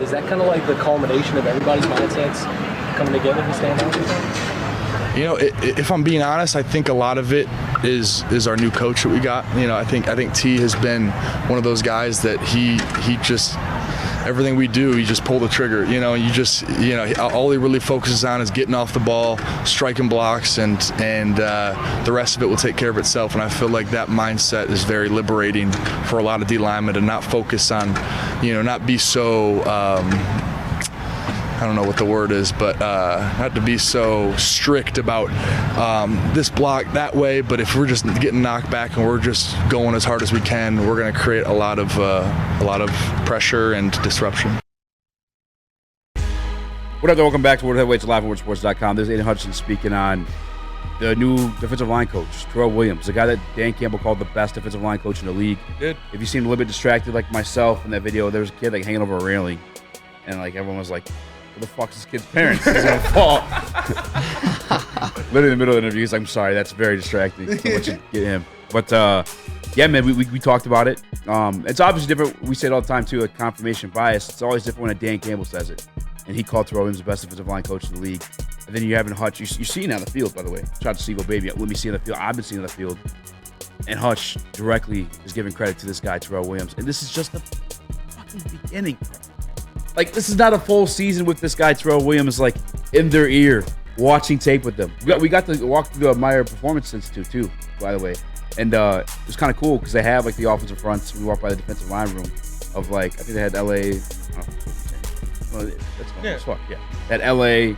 Is that kind of like the culmination of everybody's mindsets coming together to stand out? You know, if I'm being honest, I think a lot of it is our new coach that we got. You know, I think T has been one of those guys that he just everything we do, he just pull the trigger. You know, all he really focuses on is getting off the ball, striking blocks, and the rest of it will take care of itself. And I feel like that mindset is very liberating for a lot of D linemen to not focus on, not be so. I don't know what the word is, but not to be so strict about this block that way. But if we're just getting knocked back and we're just going as hard as we can, we're going to create a lot of pressure and disruption. What up, welcome back to World Heavyweights live on WorldSports.com. There's Aidan Hutchinson speaking on the new defensive line coach, Terrell Williams, the guy that Dan Campbell called the best defensive line coach in the league. Good. If you seemed a little bit distracted like myself in that video, there was a kid hanging over a railing, and everyone was like, "Who the fuck's this kid's parents?" He's gonna fall. Literally in the middle of the interview, he's like, "I'm sorry, that's very distracting. So much to get him." But yeah, man, we talked about it. It's obviously different. We say it all the time too, a confirmation bias. It's always different when a Dan Campbell says it, and he called Terrell Williams the best defensive line coach in the league. And then you have Hutch. You're seeing it on the field, by the way. Shout out to Seagull Baby. Let me see on the field. I've been seeing on the field, and Hutch directly is giving credit to this guy, Terrell Williams. And this is just the fucking beginning. This is not a full season with this guy, Terrell Williams, in their ear, watching tape with them. We got to walk through the Meyer Performance Institute, too, by the way. And it was kind of cool because they have, the offensive fronts. We walked by the defensive line room of, I think they had L.A. They had L.A.,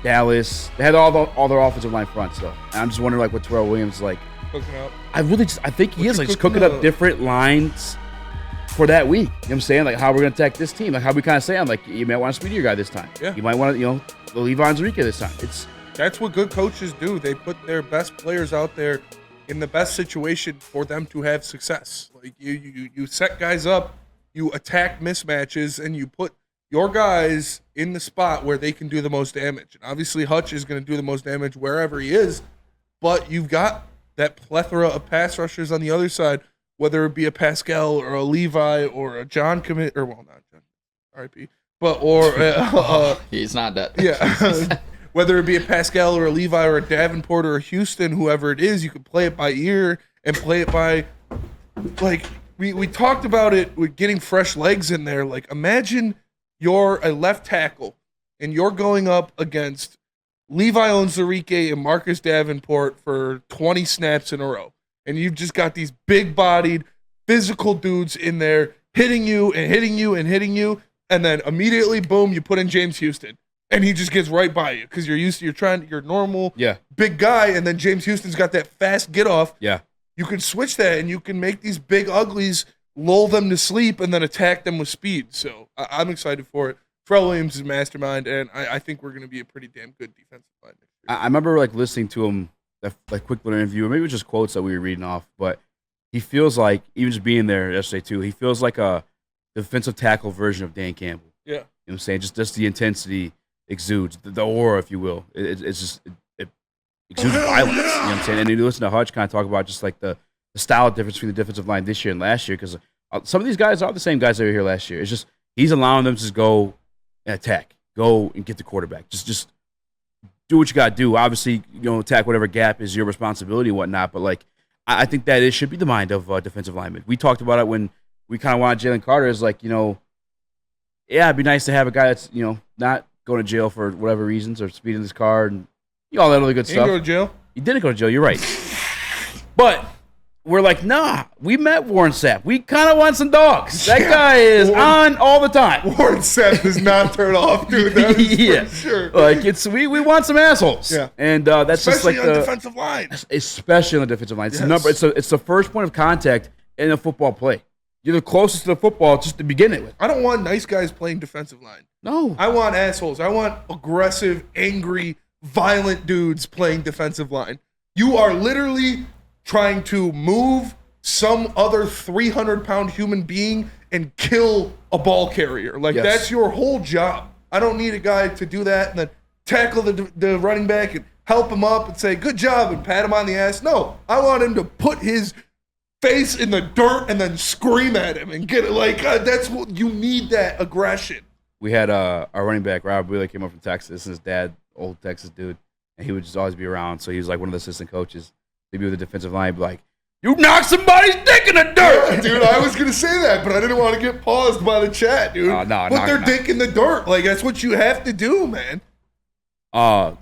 Dallas. They had all their offensive line fronts, though. And I'm just wondering, what Terrell Williams is like. Cooking up. I think he is, just cooking up different lines for that week. You know what I'm saying? How we're going to attack this team. How we kind of say, you might want a speedier guy this time. Yeah. You might want to, the Levi Enrique this time. That's what good coaches do. They put their best players out there in the best situation for them to have success. You set guys up, you attack mismatches, and you put your guys in the spot where they can do the most damage. And obviously Hutch is going to do the most damage wherever he is, but you've got that plethora of pass rushers on the other side, whether it be a Pascal or a Levi or a John commit, or not John, RIP, he's not dead. Yeah. Whether it be a Pascal or a Levi or a Davenport or a Houston, whoever it is, you can play it by ear and play it by, we talked about it with getting fresh legs in there. Imagine you're a left tackle and you're going up against Levi Onwuzurike and Marcus Davenport for 20 snaps in a row. And you've just got these big-bodied, physical dudes in there hitting you and hitting you and hitting you. And then immediately, boom, you put in James Houston. And he just gets right by you because you're normal, big guy. And then James Houston's got that fast get-off. Yeah. You can switch that and you can make these big uglies, lull them to sleep, and then attack them with speed. So I'm excited for it. Terrell Williams is mastermind, and I think we're going to be a pretty damn good defensive line next year. I remember listening to him, that quick little interview, or maybe it was just quotes that we were reading off, but he feels like, even just being there yesterday too, he feels like a defensive tackle version of Dan Campbell. Yeah. You know what I'm saying? Just the intensity exudes, the aura, if you will. It exudes violence. You know what I'm saying? And you listen to Hutch kind of talk about just the style difference between the defensive line this year and last year, because some of these guys are the same guys that were here last year. It's just he's allowing them to just go and attack, go and get the quarterback. Just do what you got to do. Obviously, attack whatever gap is your responsibility and whatnot. But I think that should be the mind of defensive linemen. We talked about it when we kind of wanted Jalen Carter. Is it'd be nice to have a guy that's not going to jail for whatever reasons or speeding his car and all that other good stuff. He didn't go to jail. He didn't go to jail. You're right. But we're nah, we met Warren Sapp. We kind of want some dogs. That guy is on all the time. Warren Sapp does not turn off, dude. That is for sure. We want some assholes. Yeah. And that's especially just on the defensive line. Especially on the defensive line. Yes. It's the first point of contact in a football play. You're the closest to the football just to begin it with. I don't want nice guys playing defensive line. No. I want assholes. I want aggressive, angry, violent dudes playing defensive line. You are literally trying to move some other 300-pound human being and kill a ball carrier. That's your whole job. I don't need a guy to do that and then tackle the running back and help him up and say, good job, and pat him on the ass. No, I want him to put his face in the dirt and then scream at him and get it. That's what you need, that aggression. we had our running back, Rob Wheeler, came up from Texas, and his dad, old Texas dude, and he would just always be around. So he was like one of the assistant coaches. He'd be with the defensive line, be like, "You knocked somebody's dick in the dirt!" Yeah, dude, I was going to say that, but I didn't want to get paused by the chat, dude. Put their dick in the dirt. Like, that's what you have to do, man.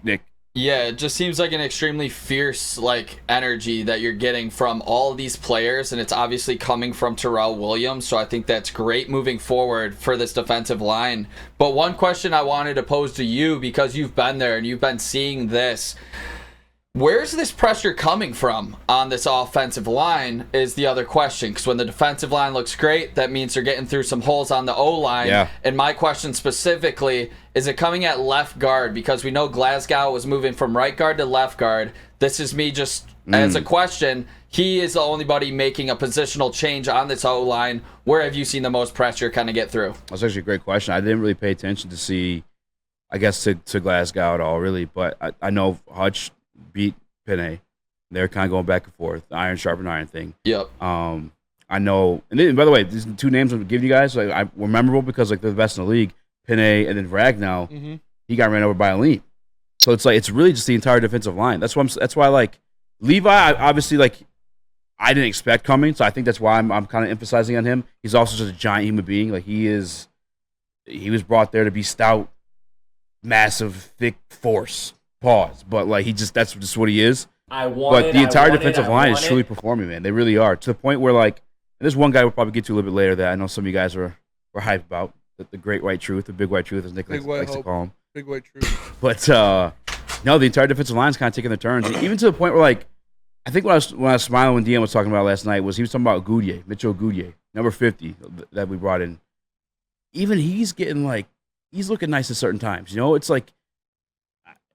Nick. Yeah, it just seems like an extremely fierce energy that you're getting from all of these players, and it's obviously coming from Terrell Williams, so I think that's great moving forward for this defensive line. But one question I wanted to pose to you, because you've been there and you've been seeing this, where's this pressure coming from on this offensive line is the other question. Because when the defensive line looks great, that means they're getting through some holes on the O-line. Yeah. And my question specifically, is it coming at left guard? Because we know Glasgow was moving from right guard to left guard. This is me just as a question. He is the only buddy making a positional change on this O-line. Where have you seen the most pressure kind of get through? That's actually a great question. I didn't really pay attention to see, I guess, to Glasgow at all, really. But I know Hutch beat Penny. They're kind of going back and forth. The iron sharpen iron thing. Yep. I know. And then, by the way, these two names I'm giving you guys were memorable because they're the best in the league. Penny and then Ragnow. He got ran over by a lean. So it's really just the entire defensive line. That's why Levi. Obviously, I didn't expect coming. So I think that's why I'm kind of emphasizing on him. He's also just a giant human being. He was brought there to be stout, massive, thick force. Pause. But that's just what he is. But the entire defensive line is truly performing, man. They really are. To the point where and there's one guy we'll probably get to a little bit later that I know some of you guys were hyped about. The Great White Truth, the Big White Truth, as Nick likes to call him. Big White Truth. But no, the entire defensive line is kind of taking their turns. Even to the point where I think when I was smiling when Dean was talking about last night was he was talking about Mitchell Goudier, number 50 that we brought in. Even he's getting he's looking nice at certain times.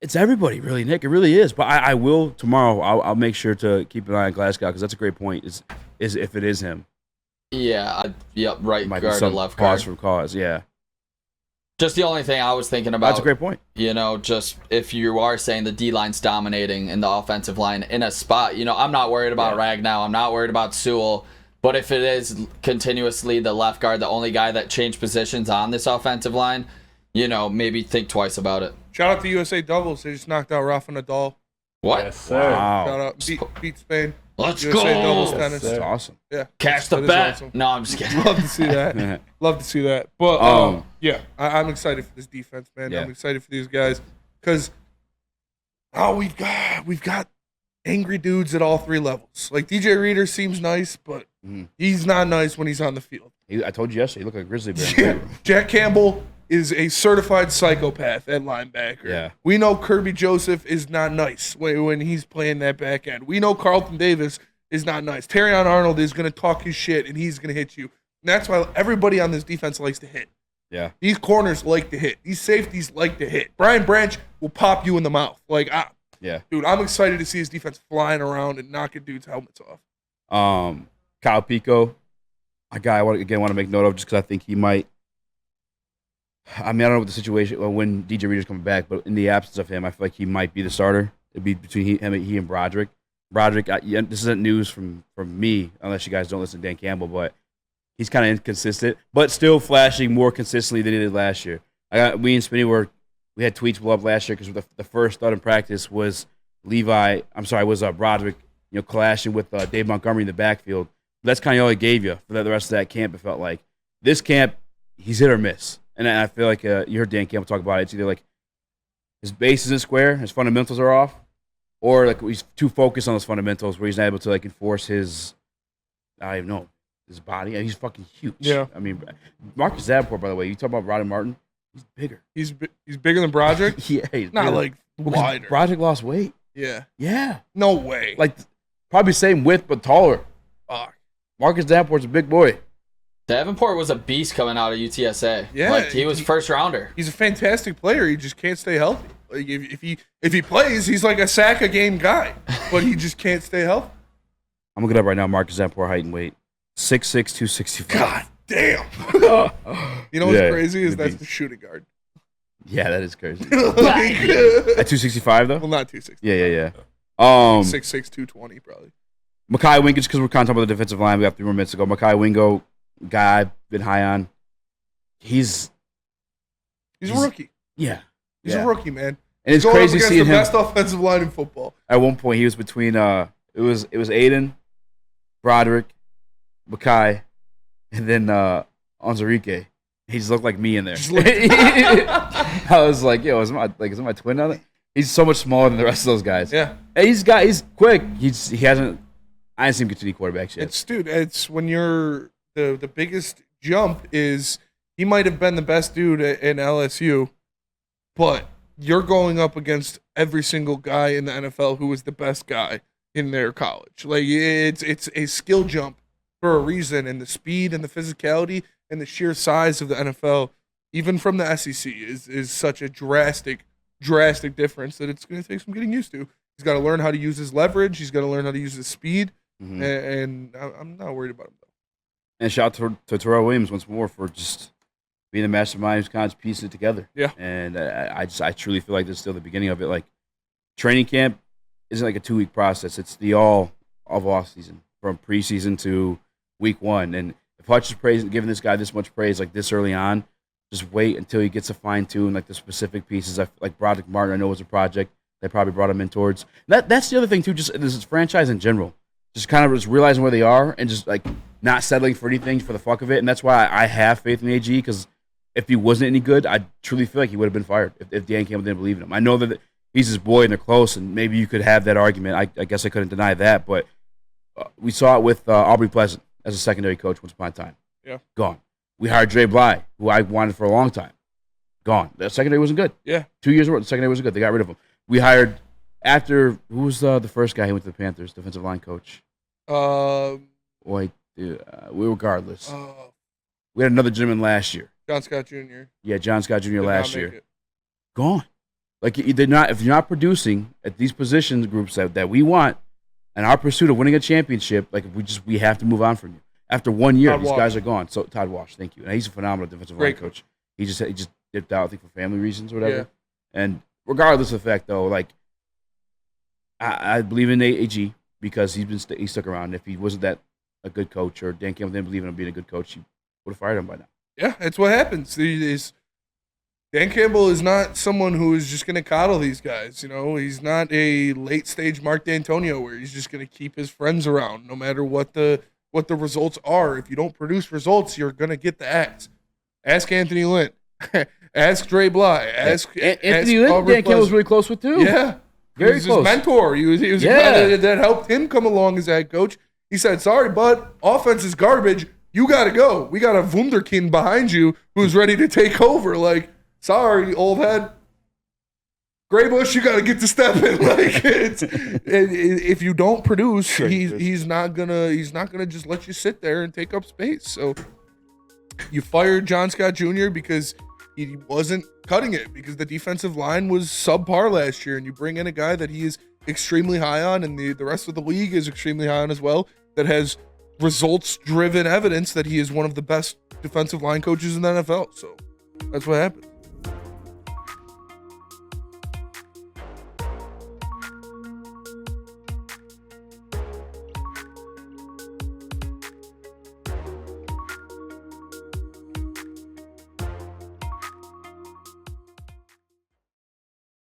It's everybody, really, Nick. It really is. But I will tomorrow. I'll make sure to keep an eye on Glasgow because that's a great point. Is if it is him? Yeah. Yep. Right Might guard be some and left guard. Cause for cause. Yeah. Just the only thing I was thinking about. That's a great point. Just if you are saying the D line's dominating in the offensive line in a spot, I'm not worried about Ragnow. I'm not worried about Sewell. But if it is continuously the left guard, the only guy that changed positions on this offensive line, maybe think twice about it. Shout out to USA Doubles. They just knocked out Rafa Nadal. What? Yes, sir. Wow. Shout out. Beat Spain. Let's USA go. Doubles tennis. That's awesome. Yeah. Cash the That is bet. awesome. No, I'm just kidding. Love to see that. Love to see that. But yeah, I'm excited for this defense, man. Yeah. I'm excited for these guys because we've got angry dudes at all three levels. DJ Reader seems nice, but he's not nice when he's on the field. I told you yesterday, he looked like a grizzly bear. Jack Campbell is a certified psychopath at linebacker. Yeah. We know Kirby Joseph is not nice when he's playing that back end. We know Carlton Davis is not nice. Terrion Arnold is going to talk his shit, and he's going to hit you. And that's why everybody on this defense likes to hit. Yeah. These corners like to hit. These safeties like to hit. Brian Branch will pop you in the mouth. Yeah. Dude, I'm excited to see his defense flying around and knocking dudes' helmets off. Kyle Pico, a guy I want to make note of just because I think he might. I don't know what the situation when DJ Reader's coming back, but in the absence of him, I feel like he might be the starter. It'd be between he and Broderick. Broderick, this isn't news from me, unless you guys don't listen to Dan Campbell, but he's kind of inconsistent, but still flashing more consistently than he did last year. We and Spinney we had tweets blow up last year because the first thought in practice was Broderick, clashing with Dave Montgomery in the backfield. That's kind of all he gave you for the rest of that camp. It felt like this camp, he's hit or miss. And I feel like you heard Dan Campbell talk about it. It's either his base isn't square, his fundamentals are off, or he's too focused on those fundamentals where he's not able to enforce his, I don't even know, his body. He's fucking huge. Yeah. I mean, Marcus Davenport, by the way, you talk about Rodney Martin, he's bigger. He's bigger than Broderick? Yeah, he's Not bigger. wider. Broderick lost weight. Yeah. Yeah. No way. Probably same width, but taller. Fuck. Marcus Davenport's a big boy. Davenport was a beast coming out of UTSA. Yeah, he was first rounder. He's a fantastic player. He just can't stay healthy. If he plays, he's like a sack a game guy, but he just can't stay healthy. I'm looking up right now Marcus Davenport height and weight. 6'6", 265. God damn. You know what's crazy is that's the shooting guard. Yeah, that is crazy. At At 265 though? Well, not 260. Yeah. 6'6", 220 probably. Makai Wingo, just because we're kind of talking about the defensive line, we got 3 more minutes to go. Makai Wingo, guy I've been high on. He's He's a rookie. Yeah. He's a rookie, man. And it's Going crazy up against seeing the him. best offensive line in football. At one point, he was between it was Aidan, Broderick, Makai, and then Onzarike. He just looked like me in there. I was like, yo, is it my twin on it? He's so much smaller than the rest of those guys. Yeah. And he's quick. I didn't see him get to the quarterbacks yet. It's when you're the biggest jump is he might have been the best dude in LSU, but you're going up against every single guy in the NFL who was the best guy in their college. Like it's a skill jump for a reason, and the speed and the physicality and the sheer size of the NFL, even from the SEC, is such a drastic difference that it's going to take some getting used to. He's got to learn how to use his leverage. He's got to learn how to use his speed, and I'm not worried about him though. And shout out to Terrell Williams once more for just being the mastermind who's kind of piecing it together. Yeah. And I truly feel like this is still the beginning of it. Like, training camp isn't like a 2-week process. It's the all of off season, from preseason to week 1. And if Hutch is giving this guy this much praise like this early on, just wait until he gets to fine tune like the specific pieces. Like Broderick Martin, I know was a project they probably brought him in towards. That's the other thing too. Just this is franchise in general. Just kind of just realizing where they are and just like not settling for anything for the fuck of it. And that's why I have faith in AG, because if he wasn't any good, I truly feel like he would have been fired if Dan Campbell didn't believe in him. I know that he's his boy and they're close, and maybe you could have that argument. I guess I couldn't deny that, but we saw it with Aubrey Pleasant as a secondary coach once upon a time. Yeah. Gone. We hired Dre Bly, who I wanted for a long time. Gone. The secondary wasn't good. Yeah. 2 years ago, the secondary wasn't good. They got rid of him. We hired who was the first guy who went to the Panthers, defensive line coach? Regardless. We had another gentleman last year. John Scott Jr. Yeah, John Scott Jr. Did last not make year. it. Gone. Like, if you're not producing at these positions groups that we want, and our pursuit of winning a championship, like we have to move on from you. After 1 year, Todd these Wash. guys are gone. So Todd Wash, thank you. And he's a phenomenal defensive line Great coach. He just dipped out, I think, for family reasons or whatever. Yeah. And regardless of the fact, though, like I believe in AG because he stuck around. If he wasn't that a good coach, or Dan Campbell didn't believe in him being a good coach, he would have fired him by now. Yeah, that's what happens. Dan Campbell is not someone who is just going to coddle these guys. You know, he's not a late stage Mark D'Antonio where he's just going to keep his friends around no matter what the results are. If you don't produce results, you're going to get the axe. Ask Anthony Lynn. Ask Dre Bly. Anthony Lynn, Dan Campbell was really close with too. Yeah. Very he was close. his mentor. He was a guy that helped him come along as head coach. He said, sorry, bud, offense is garbage. You got to go. We got a wunderkind behind you who's ready to take over. Like, sorry, old head. Graybush, you got to get to stepping. Like, if you don't produce, he's not gonna just let you sit there and take up space. So you fired John Scott Jr. because he wasn't cutting it, because the defensive line was subpar last year, and you bring in a guy that he is extremely high on, and the rest of the league is extremely high on as well, that has results-driven evidence that he is one of the best defensive line coaches in the NFL. So that's what happened.